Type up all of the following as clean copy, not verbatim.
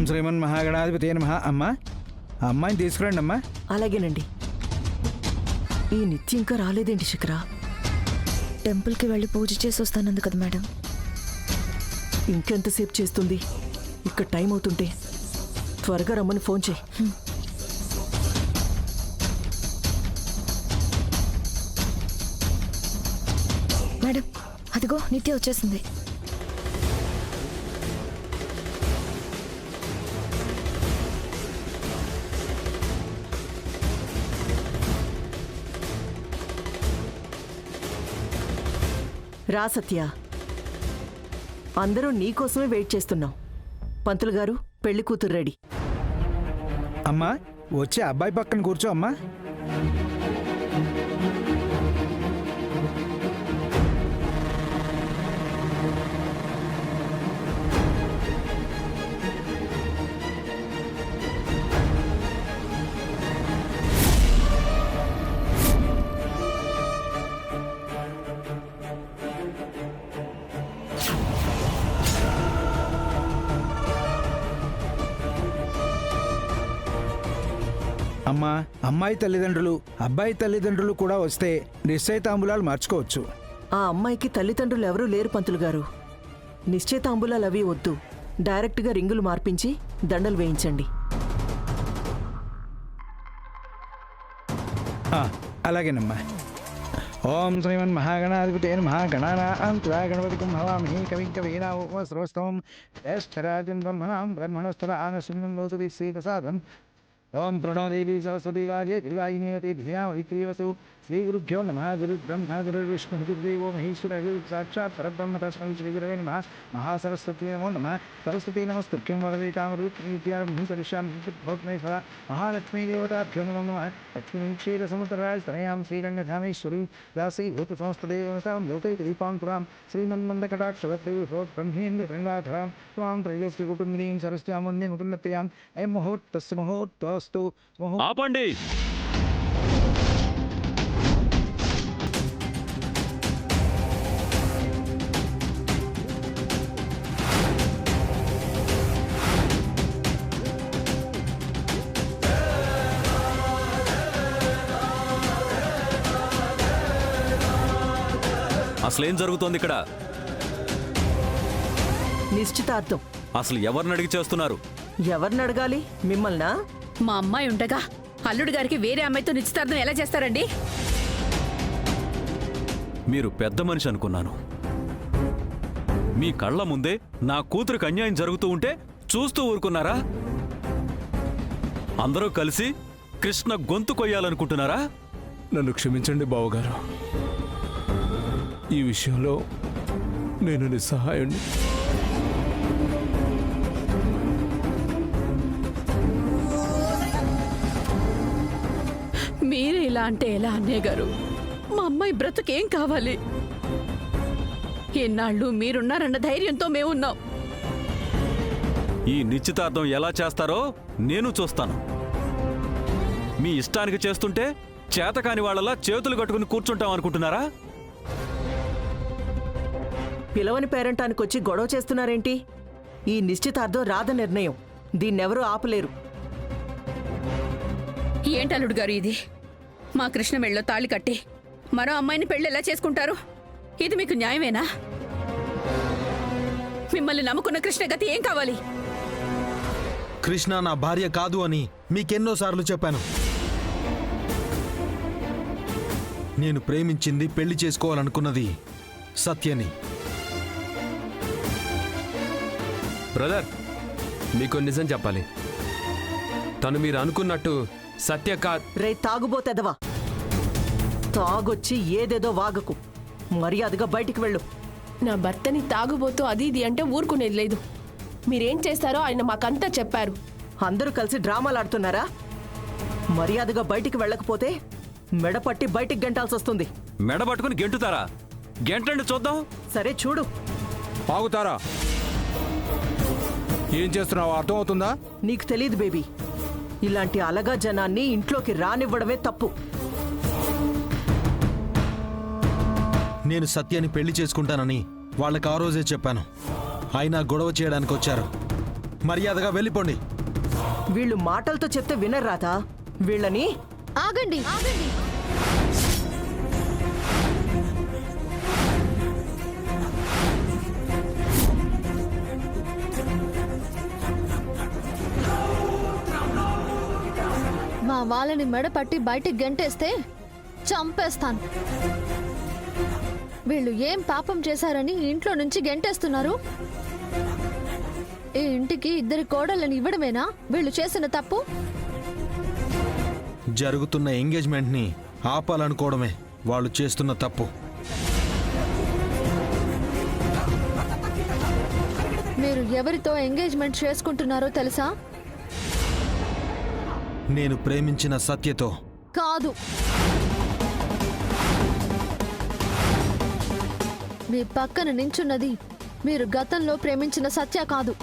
శ్రీమన్ మహాగణాధిపతి నమః. అమ్మా, ఆ అమ్మాయిని తీసుకురండి అమ్మా. అలాగేనండి. ఈ నిత్యం ఇంకా రాలేదేంటి శిఖర? టెంపుల్కి వెళ్ళి పూజ చేసి వస్తానంది కదా మేడం. ఇంకెంతసేపు చేస్తుంది? ఇక్కడ టైం అవుతుంటే త్వరగా రమ్మని ఫోన్ చేయి. మేడం, అదిగో నిత్య వచ్చేసింది. రా సత్య, అందరూ నీకోసమే వెయిట్ చేస్తున్నాం. పంతులు గారు, పెళ్లి కూతురు రెడీ. అమ్మా, వచ్చి అబ్బాయి పక్కన కూర్చో అమ్మా. అమ్మా, అమ్మాయి తల్లిదండ్రులు అబ్బాయి తల్లిదండ్రులు కూడా వస్తే నిశ్చయితాంబులాలు మార్చుకోవచ్చు. ఆ అమ్మాయికి తల్లిదండ్రులు ఎవరూ లేరు పంతులు గారు. నిశ్చయితాంబులాలు అవి వద్దు. డైరెక్ట్గా రింగులు మార్పించి దండలు వేయించండి. అలాగేనమ్మా. ఓం శ్రీమన్ మహాగణాధిపతి నమః. గణానాం త్వా గణపతిం హవామహే కవిం కవీనాముపమశ్రవస్తవం జ్యేష్ఠరాజం బ్రహ్మణస్పదానశృణ్వన్నోతు శ్రీప్రసాదం. ఓం ప్రణోదేవి సరస్వతి వాజే దివాయినేతి ధియావైక్రీవసు. శ్రీ గురుభ్యో నమః. గురుర్బ్రహ్మ గురుర్విష్ణు గురుదేవో మహేశ్వర గురు సాక్షాత్ పరబ్రహ్మ తస్మై శ్రీ గురవే నమః. మహాసరస్వతీ నమో నమః. సరస్వతీ నమస్తుభ్యం వరదే కామరూపిణీత్యారంభం కరిష్యామి భోగ్మై సదా. మహాలక్ష్మీ దేవతాభ్యో నమో నమః. లక్ష్మీం క్షీరసముద్రరాజ తనయాం శ్రీరంగధామేశ్వరీ దాసీ భూత సంస్థదేవతాం లోకైక దీపాంకురాం శ్రీమన్మందకటాక్షవత్రో బ్రహ్మేంద్ర రంగాధరాం త్వాం త్రైలోక్య కుటుంబినీం సరస్యామున్య ముకుందప్రియాం. అయం ముహూర్తస్య ముహూర్తోస్తు. ఆపండి. అసలేం జరుగుతోంది ఇక్కడ? నిశ్చితార్థం. అసలు ఎవరిని అడిగి చేస్తున్నారు? ఎవరిని అడగాలి? మిమ్మల్నా? మా అమ్మాయి ఉండగా అల్లుడు గారికి వేరే అమ్మాయితో నిశ్చితార్థం ఎలా చేస్తారండి? మీరు పెద్ద మనిషి అనుకున్నాను. మీ కళ్ళ ముందే నా కూతురికి అన్యాయం జరుగుతూ ఉంటే చూస్తూ ఊరుకున్నారా? అందరూ కలిసి కృష్ణ గొంతు కొయ్యాలనుకుంటున్నారా? నన్ను క్షమించండి బావగారు. ఈ విషయంలో నేను నిస్సహాయుణ్ణి. మీరే ఇలా అంటే ఎలా అన్నయ్య గారు? మా అమ్మాయి బ్రతుకేం కావాలి? ఎన్నాళ్ళు మీరున్నారన్న ధైర్యంతో మేమున్నాం. ఈ నిశ్చితార్థం ఎలా చేస్తారో నేను చూస్తాను. మీ ఇష్టానికి చేస్తుంటే చేతకాని వాళ్ళలా చేతులు కట్టుకుని కూర్చుంటాం అనుకుంటున్నారా? పిలవని పేరంటానికి వచ్చి గొడవ చేస్తున్నారేంటి? ఈ నిశ్చితార్థం రాధ నిర్ణయం. దీన్నెవరూ ఆపలేరు. ఏంటల్లుడు గారు ఇది? మా కృష్ణ మెళ్ళలో తాళి కట్టి మరో అమ్మాయిని పెళ్లి ఎలా చేసుకుంటారు? ఇది మీకు న్యాయమేనా? మిమ్మల్ని నమ్ముకున్న కృష్ణ గతి ఏం కావాలి? కృష్ణ నా భార్య కాదు అని మీకెన్నోసార్లు చెప్పాను. నేను ప్రేమించింది, పెళ్లి చేసుకోవాలనుకున్నది సత్యని. బ్రదర్, మీకు నిజం చెప్పాలి. తను మీరు అనుకున్నట్టు సత్య రే తాగుబోతెదవా, తాగొచ్చి ఏదేదో వాగకు. మర్యాదగా బయటికి వెళ్ళు. నా భర్తని తాగుబోతూ అది ఇది అంటే ఊరుకునేది లేదు. మీరేం చేస్తారో ఆయన మాకంతా చెప్పారు. అందరూ కలిసి డ్రామాలు ఆడుతున్నారా? మర్యాదగా బయటికి వెళ్ళకపోతే మెడపట్టి బయటికి గెంటాల్సి వస్తుంది. మెడ పట్టుకుని గెంటుతారా? గెంటండి చూద్దాం. సరే చూడు. ఆగుతారా? ఏం చేస్తున్నావో అర్థమవుతుందా? నీకు తెలీదు బేబీ. ఇలాంటి అలగా జనాన్ని ఇంట్లోకి రానివ్వడమే తప్పు. నేను సత్యాన్ని పెళ్లి చేసుకుంటానని వాళ్ళకి ఆ రోజే చెప్పాను. అయినా గొడవ చేయడానికి వచ్చారు. మర్యాదగా వెళ్ళిపోండి. వీళ్ళు మాటలతో చెప్తే వినరు రాధా. వీళ్ళని ఆగండి ఆగండి. మా వాళ్ళని మెడ పట్టి బయటికి గెంటేస్తే చంపేస్తాను. వీళ్ళు ఏం పాపం చేశారని ఇంట్లో నుంచి గెంటేస్తున్నారు? ఈ ఇంటికి 2 కోడళ్ళని ఇవ్వడమేనా వీళ్ళు చేసిన తప్పు? జరుగుతున్న ఎంగేజ్మెంట్ని ఆపాలనుకోవడమే వాళ్ళు చేస్తున్న తప్పు. మీరు ఎవరితో ఎంగేజ్మెంట్ చేసుకుంటున్నారో తెలుసా? నేను ప్రేమించిన సత్యతో. కాదు, మీ పక్కన నించున్నది మీరు గతంలో ప్రేమించిన సత్య కాదు.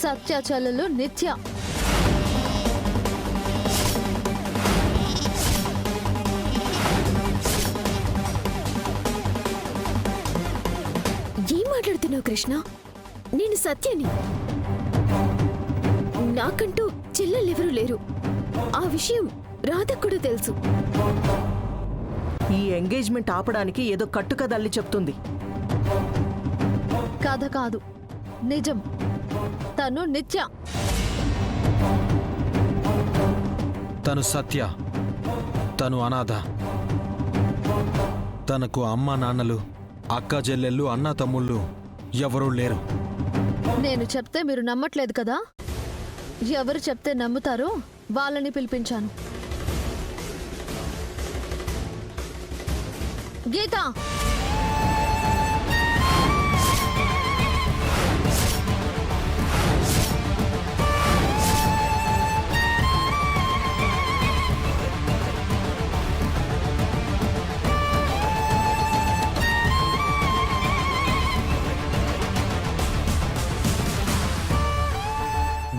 సత్య చెల్లెలు నిత్య. ఏం మాట్లాడుతున్నావు కృష్ణ? నేను సత్యని. నాకంటూ చెల్లెళ్ళెవరూ లేరు. ఆ విషయం రాధకు కూడా తెలుసు. ఈ ఎంగేజ్మెంట్ ఆపడానికి ఏదో కట్టుకదల్లి చెప్తుంది. కథ కాదు, నిజం. తను నిత్య. తను సత్య. తను అనాథ. తనకు అమ్మా నాన్నలు, అక్క చెల్లెళ్ళు, అన్న తమ్ముళ్ళు ఎవరూ లేరు. నేను చెప్తే మీరు నమ్మట్లేదు కదా? ఎవరు చెప్తే నమ్ముతారో వాళ్ళని పిలిపించాను. గీత,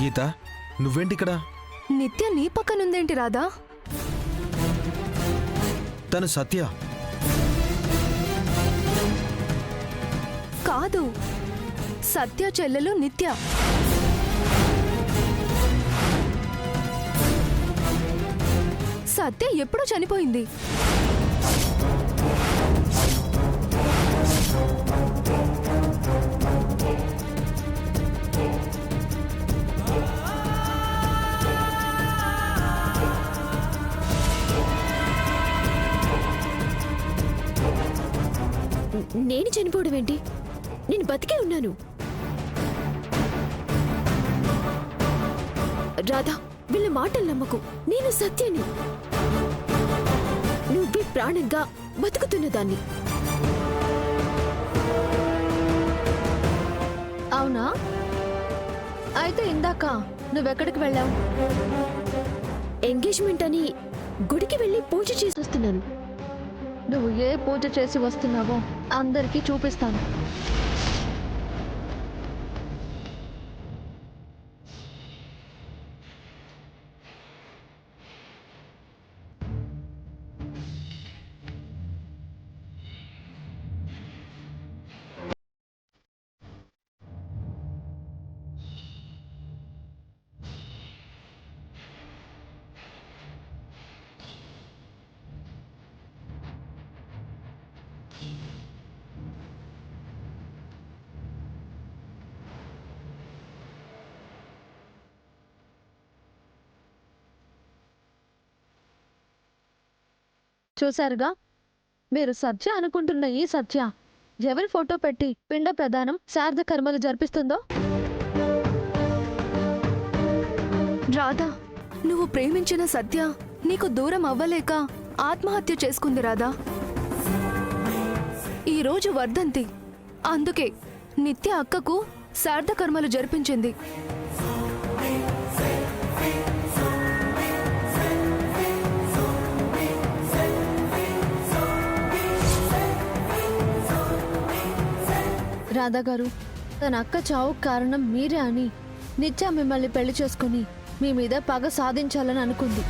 గీత, నువ్వేంటిక్కడ? నిత్య నీ పక్కనుందేంటి రాధా? తను సత్య. కాదు, సత్య చెల్లెలు నిత్య. సత్య ఎప్పుడో చనిపోయింది. నేను చనిపోవడం ఏంటి? నేను బతికే ఉన్నాను. రాధా, వీళ్ళ మాటలు నమ్మకు. నేను సత్యని. నువ్వే ప్రాణంగా బతుకుతున్నదాన్ని. అవునా? అయితే ఇందాక నువ్వెక్కడికి వెళ్ళావు? ఎంగేజ్మెంట్ అని గుడికి వెళ్ళి పూజ చేసి వస్తున్నాను. నువ్వు ఏ పూజ చేసి వస్తున్నావో అందరికీ చూపిస్తాను. చూశారుగా, మీరు సత్య అనుకుంటున్న ఈ సత్య ఎవరి ఫోటో పెట్టి పిండ ప్రదానం, శ్రాద్ధ కర్మలు జరిపిస్తుందో? రాధా, నువ్వు ప్రేమించిన సత్య నీకు దూరం అవ్వలేక ఆత్మహత్య చేసుకుంది రాధా. ఈరోజు వర్ధంతి. అందుకే నిత్య అక్కకు శ్రాద్ధ కర్మలు జరిపించింది. రాధా గారు, తన అక్క చావుకు కారణం మీరే అని నిత్య మిమ్మల్ని పెళ్లి చేసుకుని మీ మీద పగ సాధించాలని అనుకుంది.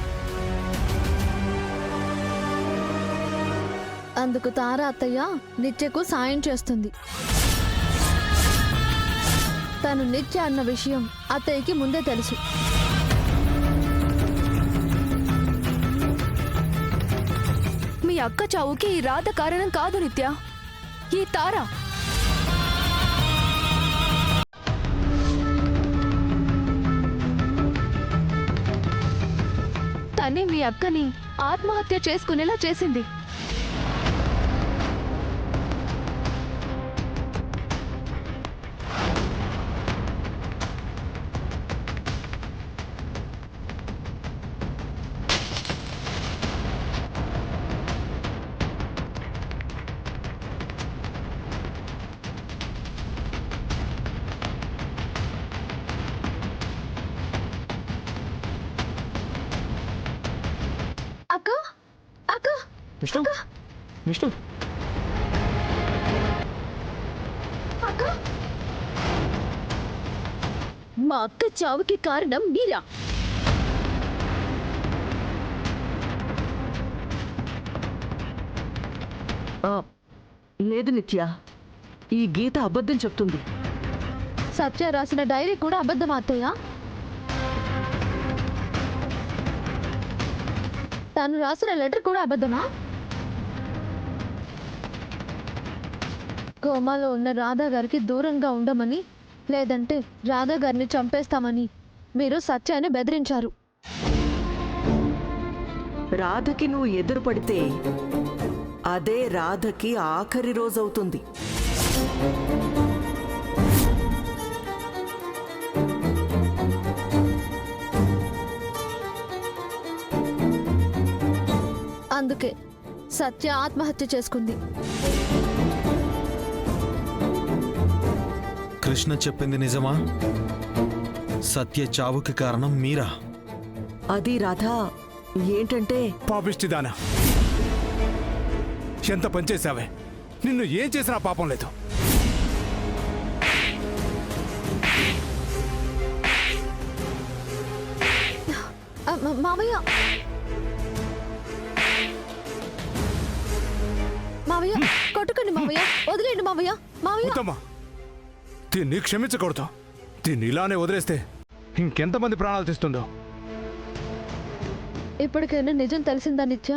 అందుకు తారా అత్తయ్య నిత్యకు సాయం చేస్తుంది. తను నిత్య అన్న విషయం అత్తయ్యకి ముందే తెలుసు. మీ అక్క చావుకి ఈ రాధ కారణం కాదు నిత్య, ఈ తార. తనే మీ అక్కని ఆత్మహత్య చేసుకునేలా చేసింది. అక్క అక్క విష్ణు విష్ణు అక్క, మా అక్క చావుకి కారణం మీరా? లేదు నిత్య, ఈ గీత అబద్ధం చెప్తుంది. సత్య రాసిన డైరీ కూడా అబద్ధమా అత్తయ్య? తను రాసిన లెటర్ కూడా అబద్ధమా? కోమాలో ఉన్న రాధా గారికి దూరంగా ఉండమని, లేదంటే రాధా గారిని చంపేస్తామని మీరు సత్యాన్ని బెదిరించారు. రాధకి నువ్వు ఎదురు పడితే అదే రాధకి ఆఖరి రోజవుతుంది. అందుకే సత్య ఆత్మహత్య చేసుకుంది. కృష్ణ చెప్పింది నిజమా? సత్య చావుకి కారణం మీరా? అది రాధా, ఏంటంటే పాపిష్టిదానా, ఎంత పనిచేసావే, నిన్ను ఏం చేసినా పాపం లేదు. మావయ్య మావయ్య కొట్టుకండి మావయ్య, వదిలేండి మావయ్య. మావయ్య ఉత్తమా, దీన్ని క్షమించకూడదు. దీన్ని ఇలానే వదిలేస్తే ఇంకెంతమంది ప్రాణాలు తీస్తుందో. ఇప్పటికైనా నిజం తెలిసిందా నిత్య?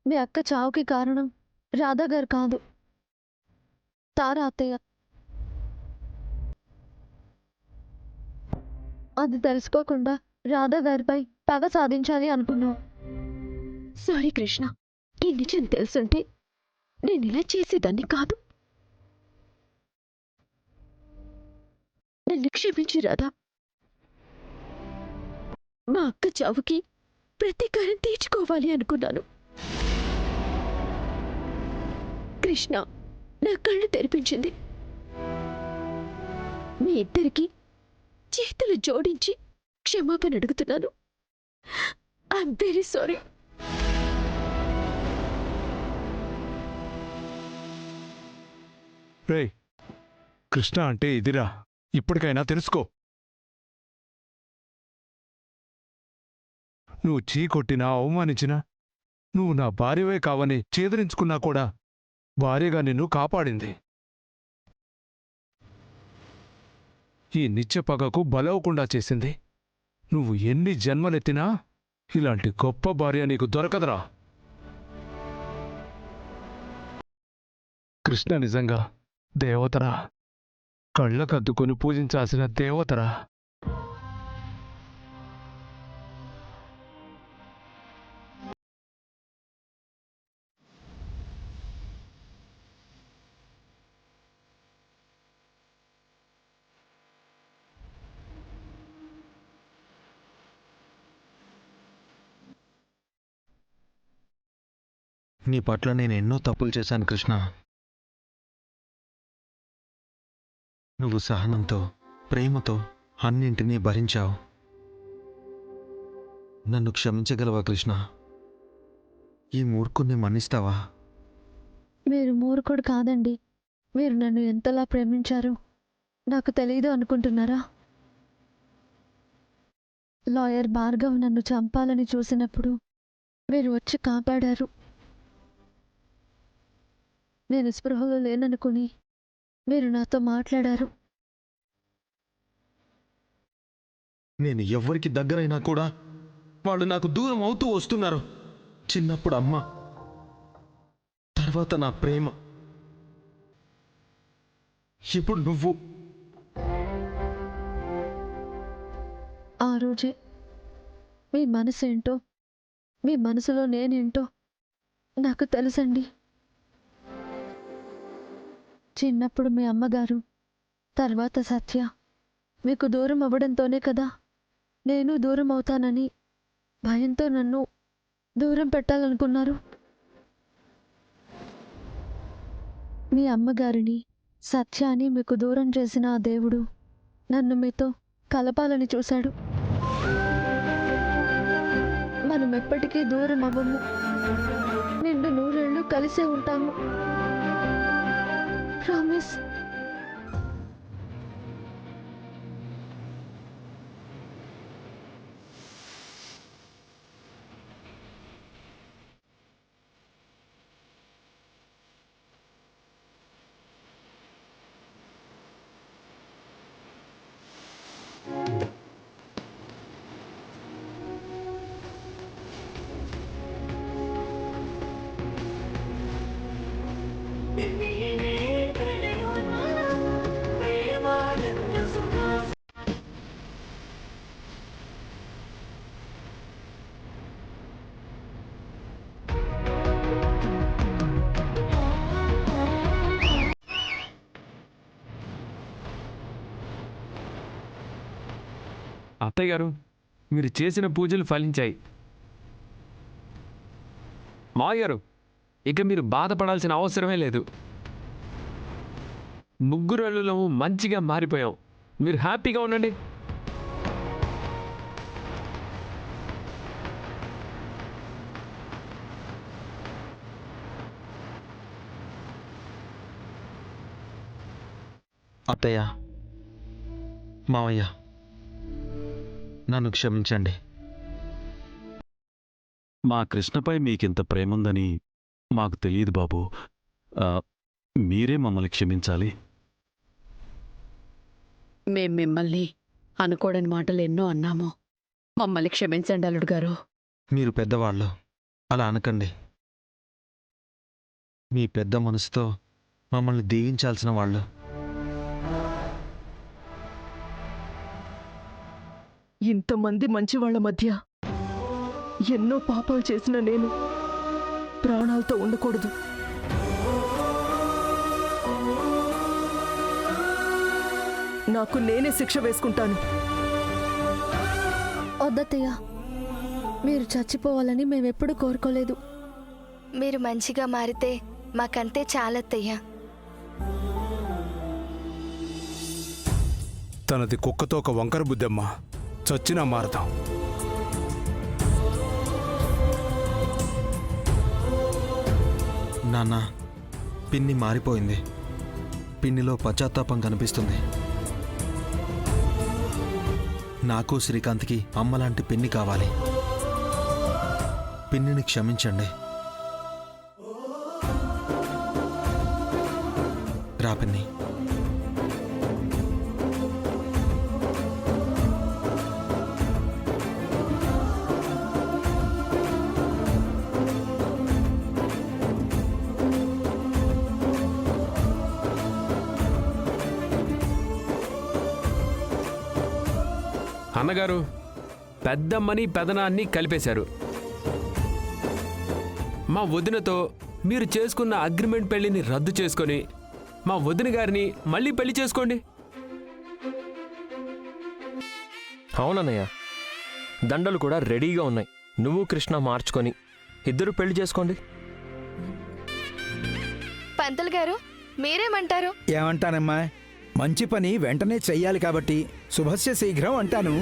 మీ అక్క చావుకి కారణం రాధా గారు కాదు, తారా అత్తయ్య. అది తెలుసుకోకుండా రాధా గారిపై పగ సాధించాలి అనుకున్నావు. సారీ కృష్ణ, ఈ నిజం తెలుసుంటే నేను ఇలా చేసేదాన్ని కాదు. నన్ను క్షమించి రాధా. మా అక్క చావుకి ప్రతీకారం తీర్చుకోవాలి అనుకున్నాను. కృష్ణ నా కళ్ళు తెరిపించింది. మీ ఇద్దరికి చేతులు జోడించి క్షమాపణ అడుగుతున్నాను. I'm very sorry. రేయ్, కృష్ణ అంటే ఇదిరా, ఇప్పటికైనా తెలుసుకో. నువ్వు చీ కొట్టినా అవమానించినా, నువ్వు నా భార్యవే కావని చేదరించుకున్నా కూడా భార్యగా నిన్ను కాపాడింది. ఈ నిత్య పగకు బలవకుండా చేసింది. నువ్వు ఎన్ని జన్మలెత్తినా ఇలాంటి గొప్ప భార్య నీకు దొరకదురా. కృష్ణ నిజంగా దేవతరా, కళ్ళకద్దుకొని పూజించాల్సిన దేవతరా. నీ పట్ల నేను ఎన్నో తప్పులు చేశాను కృష్ణ. నువ్వు సహనంతో, ప్రేమతో అన్నింటినీ భరించావు. నన్ను క్షమించగలవా కృష్ణ? ఈ మూర్ఖుణ్ణి మన్నిస్తావా? మీరు మూర్ఖుడు కాదండి. మీరు నన్ను ఎంతలా ప్రేమించారు నాకు తెలియదు అనుకుంటున్నారా? లాయర్ భార్గవ్ నన్ను చంపాలని చూసినప్పుడు మీరు వచ్చి కాపాడారు. నేను స్పృహలో లేననుకుని మీరు నాతో మాట్లాడారు. నేను ఎవరికి దగ్గరైనా కూడా వాళ్ళు నాకు దూరం అవుతూ వస్తున్నారు. చిన్నప్పుడు అమ్మ, తర్వాత నా ప్రేమ, ఇప్పుడు నువ్వు. ఆ రోజే మీ మనసు ఏంటో, మీ మనసులో నేనేంటో నాకు తెలుసండి. చిన్నప్పుడు మీ అమ్మగారు, తర్వాత సత్య మీకు దూరం అవ్వడంతోనే కదా నేను దూరం అవుతానని భయంతో నన్ను దూరం పెట్టాలనుకున్నారు. మీ అమ్మగారిని, సత్యాన్ని మీకు దూరం చేసిన ఆ దేవుడు నన్ను మీతో కలపాలని చూశాడు. మనం ఎప్పటికీ దూరం అవ్వము, నిండు నూరేళ్ళు కలిసే ఉంటాము. ప్రామిస్. అత్తయ్య గారు, మీరు చేసిన పూజలు ఫలించాయి. మావయ్య గారు, ఇక మీరు బాధపడాల్సిన అవసరమే లేదు. ముగ్గురు అల్లులము మంచిగా మారిపోయాం. మీరు హ్యాపీగా ఉండండి. అత్తయ్య, మావయ్య, నన్ను క్షమించండి. మా కృష్ణపై మీకింత ప్రేముందని మాకు తెలియదు బాబు. మీరే మమ్మల్ని క్షమించాలి. మేం మిమ్మల్ని అనుకోడని మాటలు ఎన్నో అన్నాము. మమ్మల్ని క్షమించండి అల్లుడు గారు. మీరు పెద్దవాళ్ళు, అలా అనకండి. మీ పెద్ద మనసుతో మమ్మల్ని దీవించాల్సిన వాళ్ళు. ఇంతమంది మంచివాళ్ల మధ్య ఎన్నో పాపాలు చేసిన నేను ప్రాణాలతో ఉండకూడదు. నాకు నేనే శిక్ష వేసుకుంటాను. వద్దత్తయ్య, మీరు చచ్చిపోవాలని మేమెప్పుడు కోరుకోలేదు. మీరు మంచిగా మారితే మాకంతే చాలత్తయ్యా. తనది కుక్కతో ఒక వంకర బుద్ధమ్మ, చచ్చినా మారతాం. నాన్న, పిన్ని మారిపోయింది. పిన్నిలో పశ్చాత్తాపం కనిపిస్తుంది. నాకు శ్రీకాంత్కి అమ్మలాంటి పిన్ని కావాలి. పిన్నిని క్షమించండి. రా పిన్ని. అన్నగారు, పెద్దమ్మని పెదనాన్ని కలిపేశారు. మా వదినతో మీరు చేసుకున్న అగ్రిమెంట్ పెళ్లిని రద్దు చేసుకొని మా వదిన గారిని మళ్ళీ పెళ్లి చేసుకోండి. అవునన్నయ్య, దండలు కూడా రెడీగా ఉన్నాయి. నువ్వు కృష్ణ మార్చుకొని ఇద్దరు పెళ్లి చేసుకోండి. పంతులు గారు, మీరేమంటారు? ఏమంటానమ్మా, మంచి పని వెంటనే చెయ్యాలి కాబట్టి శుభస్య శీఘ్రం అంటాను.